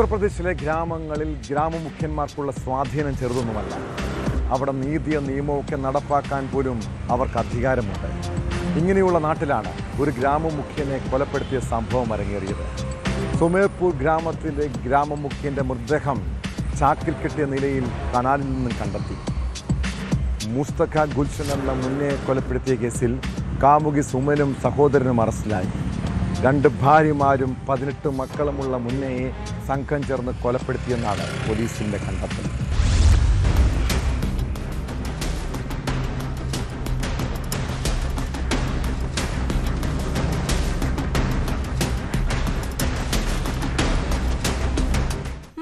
ഉത്തർപ്രദേശിലെ ഗ്രാമങ്ങളിൽ ഗ്രാമമുഖ്യന്മാർക്കുള്ള സ്വാധീനം ചെറുതൊന്നുമല്ല. അവിടെ നീതിയും നിയമമൊക്കെ നടപ്പാക്കാൻ പോലും അവർക്ക് അധികാരമുണ്ട്. ഇങ്ങനെയുള്ള നാട്ടിലാണ് ഒരു ഗ്രാമമുഖ്യനെ കൊലപ്പെടുത്തിയ സംഭവം അരങ്ങേറിയത്. സുമേർപൂർ ഗ്രാമത്തിലെ ഗ്രാമമുഖ്യന്റെ മൃതദേഹം ചാക്കിൽ കെട്ടിയ നിലയിൽ കനാലിൽ നിന്നും കണ്ടെത്തി. മുസ്തഖ ഗുൽഷൻ എന്ന മുന്നേ കൊലപ്പെടുത്തിയ കേസിൽ കാമുകി സുമനും സഹോദരനും അറസ്റ്റിലായി. 2 ഭാര്യമാരും 18 മക്കളുമുള്ള മുന്നയെ സംഘം ചേർന്ന് കൊലപ്പെടുത്തിയെന്നാണ് പോലീസിന്റെ കണ്ടെത്തൽ.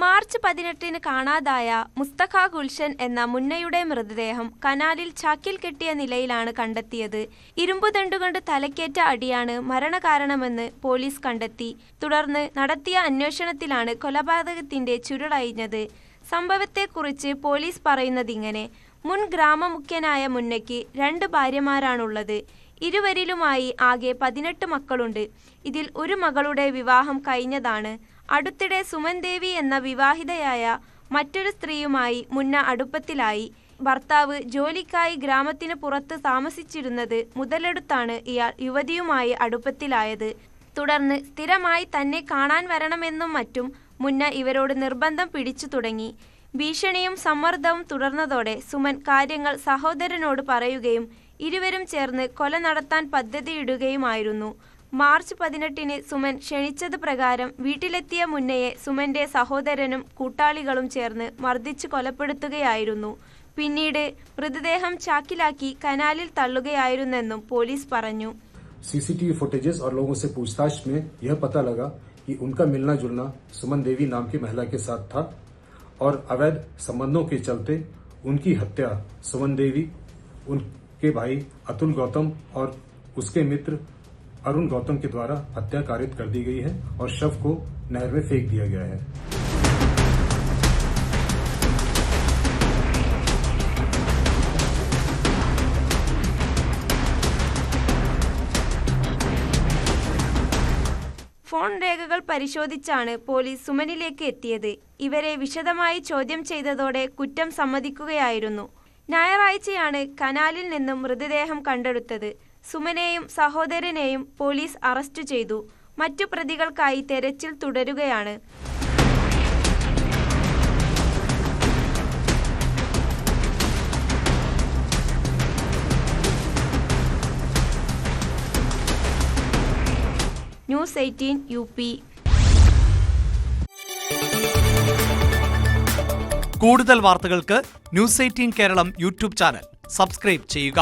മാർച്ച് 18 കാണാതായ മുസ്തഖ ഗുൽഷൻ എന്ന മുന്നയുടെ മൃതദേഹം കനാലിൽ ചാക്കിൽ കെട്ടിയ നിലയിലാണ് കണ്ടെത്തിയത്. ഇരുമ്പുദണ്ടുകൊണ്ട് തലക്കേറ്റ അടിയാണ് മരണകാരണമെന്ന് പോലീസ് കണ്ടെത്തി. തുടർന്ന് നടത്തിയ അന്വേഷണത്തിലാണ് കൊലപാതകത്തിന്റെ ചുരുളഴിഞ്ഞത്. സംഭവത്തെക്കുറിച്ച് പോലീസ് പറയുന്നതിങ്ങനെ: മുൻ ഗ്രാമമുഖ്യനായ മുന്നയ്ക്ക് 2 ഭാര്യമാരാണുള്ളത്. ഇരുവരിലുമായി ആകെ 18 മക്കളുണ്ട്. ഇതിൽ ഒരു മകളുടെ വിവാഹം കഴിഞ്ഞതാണ്. അടുത്തിടെ സുമൻ ദേവി എന്ന വിവാഹിതയായ മറ്റൊരു സ്ത്രീയുമായി മുന്ന അടുപ്പത്തിലായി. ഭർത്താവ് ജോലിക്കായി ഗ്രാമത്തിന് പുറത്ത് താമസിച്ചിരുന്നത് മുതലെടുത്താണ് ഇയാൾ യുവതിയുമായി അടുപ്പത്തിലായത്. തുടർന്ന് സ്ഥിരമായി തന്നെ കാണാൻ വരണമെന്നും മറ്റും മുന്ന ഇവരോട് നിർബന്ധം പിടിച്ചു തുടങ്ങി. ഭീഷണിയും സമ്മർദ്ദവും തുടർന്നതോടെ സുമൻ കാര്യങ്ങൾ സഹോദരനോട് പറയുകയും ഇരുവരും ചേർന്ന് കൊല നടത്താൻ പദ്ധതിയിടുകയുമായിരുന്നു. മാർച്ച് 18 സുമൻ ക്ഷണിച്ചത് പ്രകാരം വീട്ടിലെത്തിയ മുന്നയെ സുമന്റെ സഹോദരനും കൂട്ടാളികളും ചേർന്ന് മർദ്ദിച്ച് കൊലപ്പെടുത്തുകയായിരുന്നു. പിന്നീട് മൃതദേഹം ചാക്കിലാക്കി കനാലിൽ തള്ളുകയായിരുന്നെന്നും പോലീസ് പറഞ്ഞു. सीसीटीवी फुटेजेस और लोगों से पूछताछ में यह पता लगा कि उनका मिलना जुलना सुमन देवी नाम की महिला के साथ था और अवैध संबंधों के चलते उनकी हत्या सुमन देवी, उनके भाई अतुल गौतम और उसके मित्र अरुण गौतम के द्वारा हत्या कारित कर दी गई है और शव को नहर में फेंक दिया गया है. ഫോൺ രേഖകൾ പരിശോധിച്ചാണ് പോലീസ് സുമനിലേക്ക് എത്തിയത്. ഇവരെ വിശദമായി ചോദ്യം ചെയ്തതോടെ കുറ്റം സമ്മതിക്കുകയായിരുന്നു. ഞായറാഴ്ചയാണ് കനാലിൽ നിന്നും മൃതദേഹം കണ്ടെടുത്തത്. സുമനെയും സഹോദരനെയും പോലീസ് അറസ്റ്റ് ചെയ്തു. മറ്റു പ്രതികൾക്കായി തെരച്ചിൽ തുടരുകയാണ്. News 18 UP. കൂടുതൽ വാർത്തകൾക്ക് news 18 Keralam YouTube channel subscribe ചെയ്യുക.